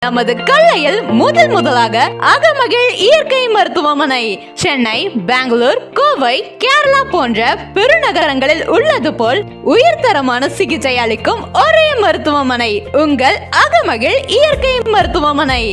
நமது கல்லையில் முதலாக அகமகிழ் இயற்கை மருத்துவமனை சென்னை, பெங்களூர், கோவை, கேரளா போன்ற பெருநகரங்களில் உள்ளது போல் உயர்தரமான சிகிச்சை அளிக்கும் ஒரே மருத்துவமனை உங்கள் அகமகிழ் இயற்கை மருத்துவமனை.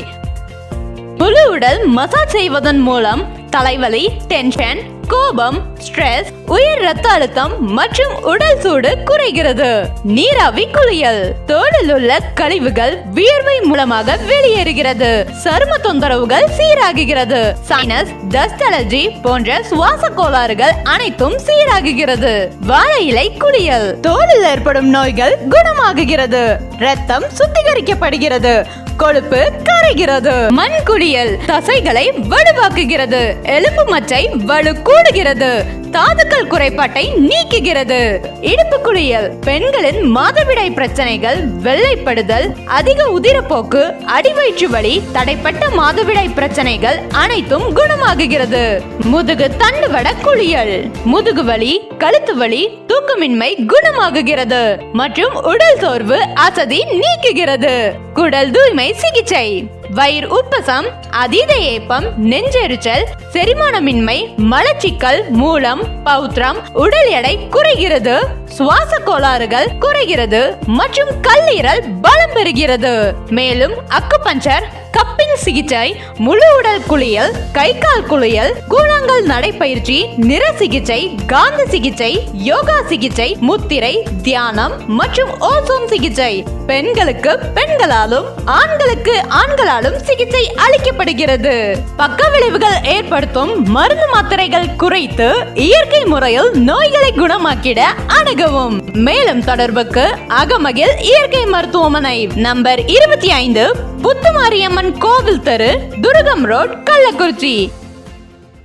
முழு உடல் மசாஜ் செய்வதன் மூலம் தலைவலி, டென்ஷன், கோபம், ஸ்ட்ரெஸ், உயர் ரத்த அழுத்தம் மற்றும் உடல் சூடு குறைகிறது. நீராவி குளியல் தோலில் உள்ள கழிவுகள் வியர்வை மூலமாக வெளியேறுகிறது. சரும தொந்தரவுகள் சீராகுகிறது. சைனஸ், டஸ்ட் அலர்ஜி போன்ற சுவாச கோளாறுகள் அனைத்தும் சீராகுகிறது. வாழை இலை குளியல் தோலில் ஏற்படும் நோய்கள் குணமாகுகிறது. ரத்தம் சுத்திகரிக்கப்படுகிறது. கொழுப்பு கரைகிறது. மண் குளியல் தசைகளை வலுவாக்குகிறது. எலும்பு மச்சை வலு கூடுகிறது. தாதுக்கள் குறைபாட்டை நீக்குகிறது. இடுப்பு குளியல் பெண்களின் மாதவிடாய் பிரச்சனைகள், வெள்ளைப்படுதல், அதிக உதிரப்போக்கு, அடிவயிற்று வலி, தடைப்பட்ட மாதவிடாய் பிரச்சனைகள் அனைத்தும் குணமாகுகிறது. முதுகு தண்டுவட குளியல் முதுகு வலி, கழுத்து வலி, தூக்கமின்மை குணமாகுகிறது மற்றும் உடல் சோர்வு, அசதி நீக்குகிறது. குடல் தூய்மை சிகிச்சை வயிறு உப்பசம், அதீத ஏப்பம், நெஞ்செரிச்சல், செரிமானமின்மை, மலச்சிக்கல், மூலம், பௌத்திரம், உடல் எடை குறைகிறது. சுவாச கோளாறுகள் குறைகிறது மற்றும் கல்லீரல் பலம் பெறுகிறது. மேலும் அக்குபஞ்சர், கப்பிங் சிகிச்சை, முழு உடல் குளியல், கை கால் குளியல், கூழாங்கல் நடைப்பயிற்சி, நிற சிகிச்சை, காந்த சிகிச்சை, யோகா சிகிச்சை, முத்திரை, தியானம் மற்றும் ஓசோன் சிகிச்சை பெண்களுக்கு பெண்களாலும் ஆண்களுக்கு ஆண்களாலும் சிகிச்சை அளிக்கப்படுகிறது. பக்க விளைவுகள் ஏற்படுத்தும் மருந்து மாத்திரைகள் குறைத்து இயற்கை முறையில் நோய்களை குணமாக்கிட அணுகவும். மேலும் தொடர்புக்கு அகமகிழ் இயற்கை மருத்துவமனை, நம்பர் 25, புத்துமாரியம்மன் கோவில் தெரு, துருகம் ரோட், கள்ளக்குறிச்சி.